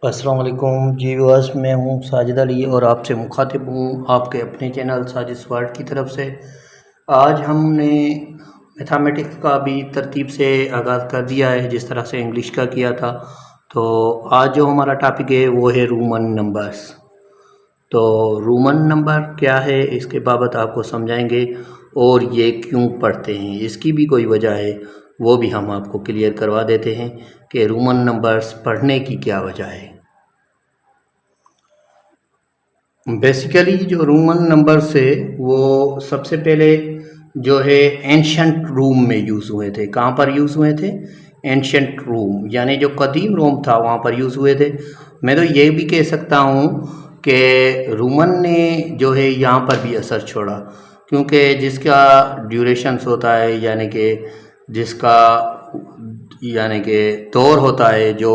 अस्सलाम वालेकुम जी व्यूअर्स, मैं हूं साजिद अली और आपसे मुखातिब हूं आपके अपने चैनल साजिद वर्ल्ड की तरफ से। आज हमने मैथमेटिक्स का भी तरतीब से आगाज़ कर दिया है जिस तरह से इंग्लिश का किया था। तो आज जो हमारा टॉपिक है वो है रोमन नंबर्स। तो रोमन नंबर क्या है इसके बाबत आपको समझाएंगे और ये क्यों पढ़ते हैं, इसकी भी कोई वजह है वो भी हम आपको क्लियर करवा देते हैं कि रोमन नंबर्स पढ़ने की क्या वजह है। बेसिकली जो रोमन नंबर्स है वो सबसे पहले जो है एंशंट रोम में यूज़ हुए थे। कहाँ पर यूज़ हुए थे? एंशंट रोम, यानी जो कदीम रोम था वहाँ पर यूज़ हुए थे। मैं तो ये भी कह सकता हूँ कि रोमन ने जो है यहाँ पर भी असर छोड़ा, क्योंकि जिसका ड्यूरेशंस होता है जिसका यानी कि दौर होता है जो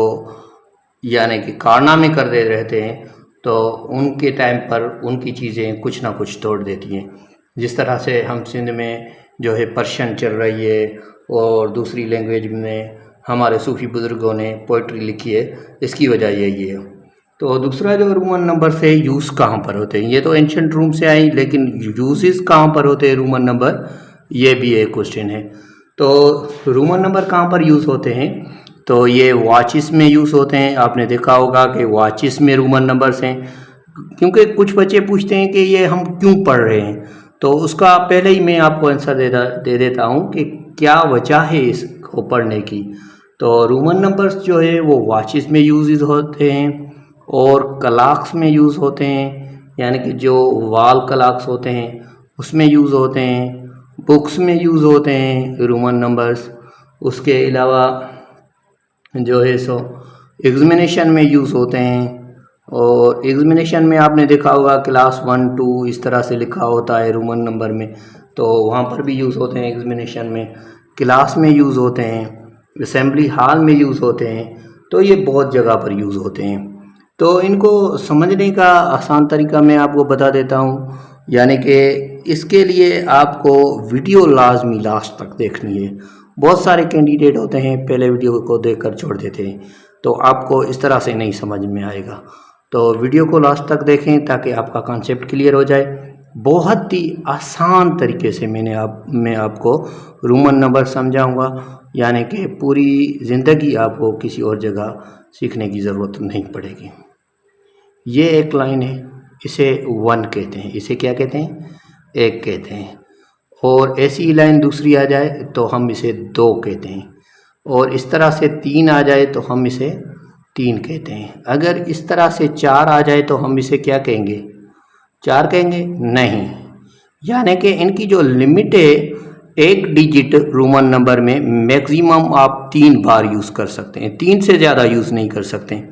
यानी कि कारनामे कर दे रहते हैं, तो उनके टाइम पर उनकी चीज़ें कुछ ना कुछ तोड़ देती हैं। जिस तरह से हम सिंध में जो है पर्शियन चल रही है और दूसरी लैंग्वेज में हमारे सूफ़ी बुज़ुर्गों ने पोइट्री लिखी है, इसकी वजह यही है। तो दूसरा जो रोमन नंबर से यूज़ कहाँ पर होते हैं, ये तो एंशंट रूम से आई, लेकिन यूजेस कहाँ पर होते हैं रोमन नंबर, ये भी एक क्वेश्चन है। तो रोमन नंबर कहाँ पर यूज़ होते हैं? तो ये वॉचिस में यूज़ होते हैं। आपने देखा होगा कि वॉचिस में रोमन नंबर्स हैं, क्योंकि कुछ बच्चे पूछते हैं कि ये हम क्यों पढ़ रहे हैं, तो उसका पहले ही मैं आपको आंसर दे देता हूँ कि क्या वजह है इसको पढ़ने की। तो रोमन नंबर्स जो है वो वॉचिस में यूज़ होते हैं और क्लॉक्स में यूज़ होते हैं, यानी कि जो वॉल क्लॉक्स होते हैं उसमें यूज़ होते हैं, बुक्स में यूज़ होते हैं रोमन नंबर्स। उसके अलावा जो है सो एग्जामिनेशन में यूज़ होते हैं, और एग्जामिनेशन में आपने देखा होगा क्लास 1 2 इस तरह से लिखा होता है रोमन नंबर में, तो वहाँ पर भी यूज़ होते हैं एग्जामिनेशन में, क्लास में यूज़ होते हैं, असेंबली हॉल में यूज़ होते हैं। तो ये बहुत जगह पर यूज़ होते हैं। तो इनको समझने का आसान तरीका मैं आपको बता देता हूँ, यानी कि इसके लिए आपको वीडियो लाजमी लास्ट तक देखनी है। बहुत सारे कैंडिडेट होते हैं पहले वीडियो को देखकर छोड़ देते हैं, तो आपको इस तरह से नहीं समझ में आएगा। तो वीडियो को लास्ट तक देखें ताकि आपका कॉन्सेप्ट क्लियर हो जाए। बहुत ही आसान तरीके से मैं आपको रोमन नंबर समझाऊंगा, यानी कि पूरी ज़िंदगी आपको किसी और जगह सीखने की ज़रूरत नहीं पड़ेगी। ये एक लाइन है, इसे 1 कहते हैं, इसे क्या कहते हैं? 1 कहते हैं। और ऐसी लाइन दूसरी आ जाए तो हम इसे 2 कहते हैं, और इस तरह से 3 आ जाए तो हम इसे 3 कहते हैं। अगर इस तरह से 4 आ जाए तो हम इसे क्या कहेंगे? 4 कहेंगे? नहीं, यानी कि इनकी जो लिमिट है, एक डिजिट रोमन नंबर में मैक्सिमम आप 3 बार यूज़ कर सकते हैं, 3 से ज़्यादा यूज़ नहीं कर सकते।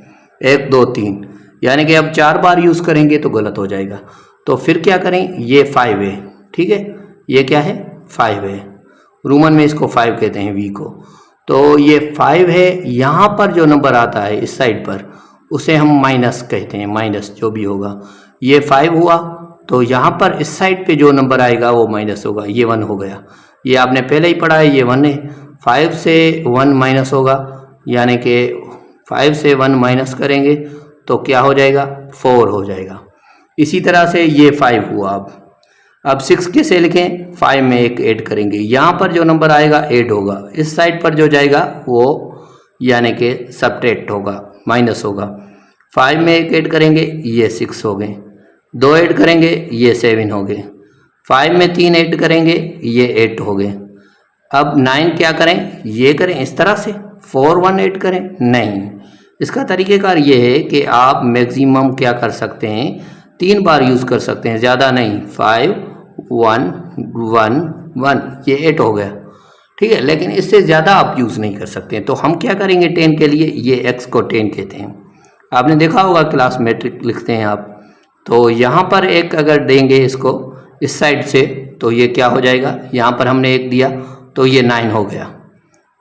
1 2 3, यानी कि अब 4 बार यूज़ करेंगे तो गलत हो जाएगा। तो फिर क्या करें? ये 5 है, ठीक है, ये क्या है? 5 है। रोमन में इसको 5 कहते हैं, वी को। तो ये 5 है। यहाँ पर जो नंबर आता है इस साइड पर उसे हम माइनस कहते हैं, माइनस जो भी होगा। ये 5 हुआ, तो यहाँ पर इस साइड पे जो नंबर आएगा वो माइनस होगा। ये 1 हो गया, ये आपने पहले ही पढ़ा है, ये 1 है। 5 से 1 माइनस होगा, यानी कि 5 से 1 माइनस करेंगे तो क्या हो जाएगा? 4 हो जाएगा। इसी तरह से ये 5 हुआ। अब 6 कैसे लिखें? 5 में 1 ऐड करेंगे, यहाँ पर जो नंबर आएगा ऐड होगा, इस साइड पर जो जाएगा वो यानी कि सब्ट्रैक्ट होगा, माइनस होगा। 5 में 1 ऐड करेंगे, ये 6 हो गए। 2 ऐड करेंगे, ये 7 हो गए। 5 में 3 ऐड करेंगे, ये 8 हो गए। अब 9 क्या करें? ये करें इस तरह से 4 1 ऐड करें? नहीं, इसका तरीक़ेकार ये है कि आप मैक्सिमम क्या कर सकते हैं? 3 बार यूज़ कर सकते हैं, ज़्यादा नहीं। 5 1 1 1, ये 8 हो गया, ठीक है, लेकिन इससे ज़्यादा आप यूज़ नहीं कर सकते। तो हम क्या करेंगे 10 के लिए? ये x को 10 कहते हैं। आपने देखा होगा क्लास मैट्रिक लिखते हैं आप, तो यहाँ पर एक अगर देंगे इसको इस साइड से तो ये क्या हो जाएगा? यहाँ पर हमने 1 दिया तो ये 9 हो गया।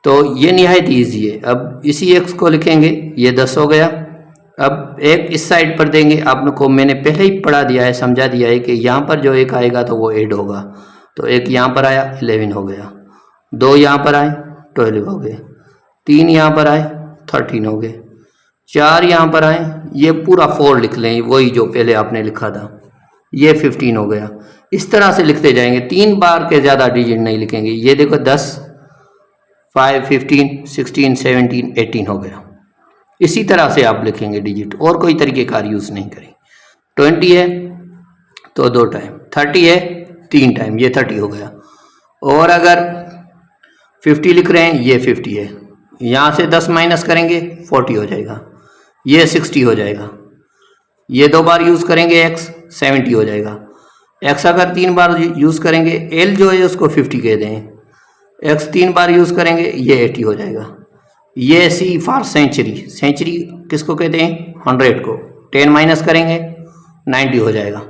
तो ये निहायत ईजी है। अब इसी x को लिखेंगे, ये 10 हो गया। अब एक इस साइड पर देंगे, आपको मैंने पहले ही पढ़ा दिया है, समझा दिया है कि यहाँ पर जो 1 आएगा तो वो ऐड होगा। तो 1 यहाँ पर आया, 11 हो गया। 2 यहाँ पर आए, 12 हो गए। 3 यहाँ पर आए, 13 हो गए। 4 यहाँ पर आए, ये पूरा 4 लिख लें, वही जो पहले आपने लिखा था, ये 15 हो गया। इस तरह से लिखते जाएंगे, 3 बार के ज़्यादा डिजिट नहीं लिखेंगे। ये देखो 10, 5, 15, 16, 17, 18 हो गया। इसी तरह से आप लिखेंगे डिजिट, और कोई तरीक़ेकार यूज़ नहीं करें। 20 है तो 2 टाइम, 30 है 3 टाइम, ये 30 हो गया। और अगर 50 लिख रहे हैं, ये 50 है, यहाँ से 10 माइनस करेंगे 40 हो जाएगा, ये 60 हो जाएगा। ये 2 बार यूज़ करेंगे x, 70 हो जाएगा। x अगर 3 बार यूज़ करेंगे, l जो है उसको 50 कह दें, x 3 बार यूज़ करेंगे, ये 80 हो जाएगा। ये C फॉर सेंचुरी, सेंचुरी किसको कहते हैं? 100 को। 10 माइनस करेंगे 90 हो जाएगा।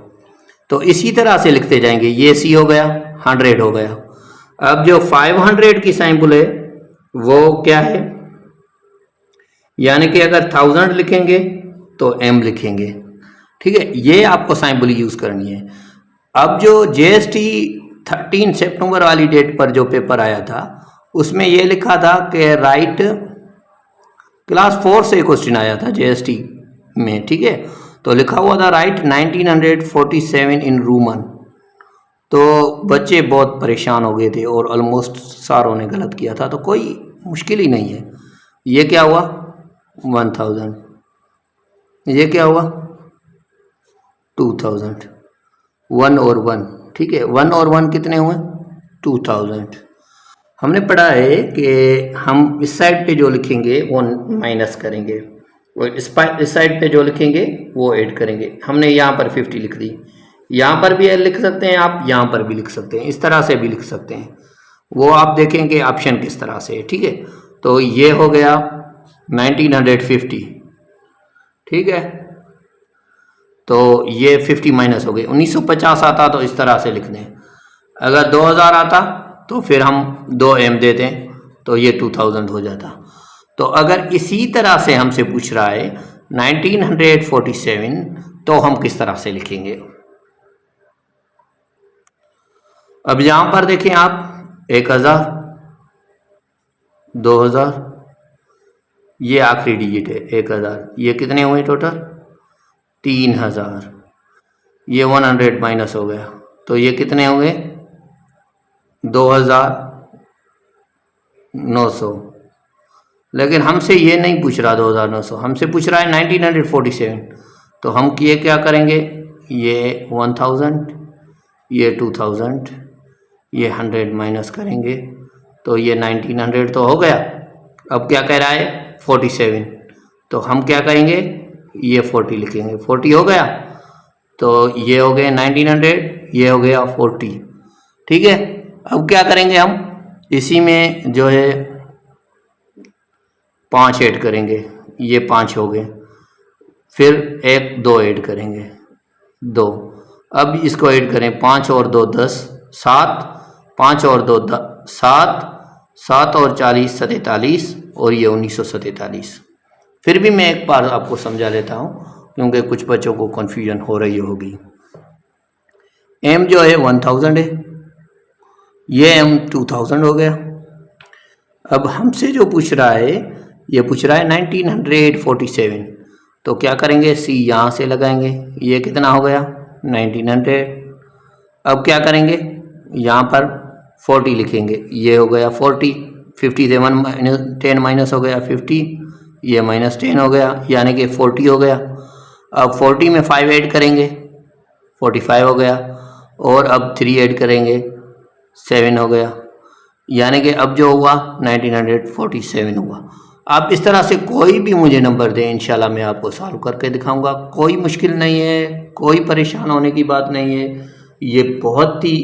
तो इसी तरह से लिखते जाएंगे, ये C हो गया, 100 हो गया। अब जो 500 की सैंपल है वो क्या है, यानी कि अगर 1000 लिखेंगे तो m लिखेंगे, ठीक है। ये आपको सैंपल यूज़ करनी है। अब जो GST 13 सितंबर वाली डेट पर जो पेपर आया था, उसमें ये लिखा था कि राइट, क्लास 4 से क्वेश्चन आया था GST में, ठीक है। तो लिखा हुआ था राइट 1947 इन रूमन। तो बच्चे बहुत परेशान हो गए थे और ऑलमोस्ट सारों ने गलत किया था, तो कोई मुश्किल ही नहीं है। ये क्या हुआ 1000, ये क्या हुआ 2000, 1 और 1, ठीक है। 1 और 1 कितने हुए 2000। हमने पढ़ा है कि हम इस साइड पे जो लिखेंगे वो माइनस करेंगे, और इस साइड पे जो लिखेंगे वो ऐड करेंगे। हमने यहाँ पर 50 लिख दी, यहाँ पर भी लिख सकते हैं आप, यहाँ पर भी लिख सकते हैं, इस तरह से भी लिख सकते हैं। वो आप देखेंगे ऑप्शन किस तरह से है, ठीक है। तो ये हो गया 1950, ठीक है। तो ये 50 माइनस हो गए। 1950 आता तो इस तरह से लिख दें। अगर 2000 आता तो फिर हम 2m दे दें, तो ये 2000 हो जाता। तो अगर इसी तरह से हमसे पूछ रहा है 1947, तो हम किस तरह से लिखेंगे। अब यहाँ पर देखें आप 1000, 2000, ये आखिरी डिजिट है 1000, ये कितने हुए टोटल 3000, ये 100 माइनस हो गया, तो ये कितने हो गए 2900। लेकिन हमसे ये नहीं पूछ रहा 2900, हमसे पूछ रहा है 1947। तो हम ये क्या करेंगे, ये 1000, ये 2000, ये 100 माइनस करेंगे, तो ये 1900 तो हो गया। अब क्या कह रहा है 47, तो हम क्या करेंगे, ये 40 लिखेंगे, 40 हो गया, तो ये हो गए 1900, ये हो गया 40, ठीक है। अब क्या करेंगे हम, इसी में जो है 5 ऐड करेंगे, ये 5 हो गए, फिर 1 2 ऐड करेंगे 2। अब इसको ऐड करें, 5 और 2 10, 7, 5 और 2 7, 7 और 40 47, और ये 1947। फिर भी मैं एक बार आपको समझा लेता हूँ, क्योंकि कुछ बच्चों को कन्फ्यूजन हो रही होगी। m जो है 1000 है, ये m 2000 हो गया। अब हमसे जो पूछ रहा है, ये पूछ रहा है 1947, तो क्या करेंगे, c यहाँ से लगाएंगे, ये कितना हो गया 1900। अब क्या करेंगे, यहाँ पर 40 लिखेंगे, ये हो गया 40, 50 से 10 माइनस हो गया 50, ये -10 हो गया, यानी कि 40 हो गया। अब 40 में 5 ऐड करेंगे, 45 हो गया, और अब 3 ऐड करेंगे, 7 हो गया, यानी कि अब जो हुआ 1947 हुआ। आप इस तरह से कोई भी मुझे नंबर दें, इंशाल्लाह मैं आपको सॉल्व करके दिखाऊंगा। कोई मुश्किल नहीं है, कोई परेशान होने की बात नहीं है, ये बहुत ही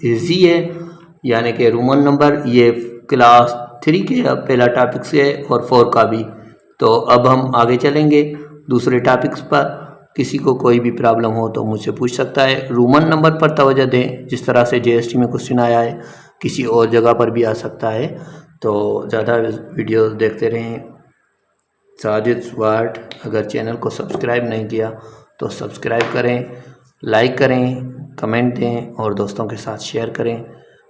इजी है। यानी कि रोमन नंबर ये क्लास 3 के पहला टॉपिक से है और 4 का भी। तो अब हम आगे चलेंगे दूसरे टॉपिक्स पर। किसी को कोई भी प्रॉब्लम हो तो मुझसे पूछ सकता है। रोमन नंबर पर तवज्जो दें, जिस तरह से GST में क्वेश्चन आया है, किसी और जगह पर भी आ सकता है। तो ज़्यादा वीडियो देखते रहें। साजिद वर्ड, अगर चैनल को सब्सक्राइब नहीं किया तो सब्सक्राइब करें, लाइक करें, कमेंट दें और दोस्तों के साथ शेयर करें।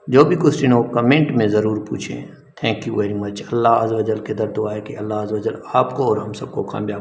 जो भी क्वेश्चन हो कमेंट में ज़रूर पूछें। Thank you very much. अल्लाह अज़्ज़ व जल के दर दुआ है कि अल्लाह अज़्ज़ व जल आपको और हम सबको कामयाब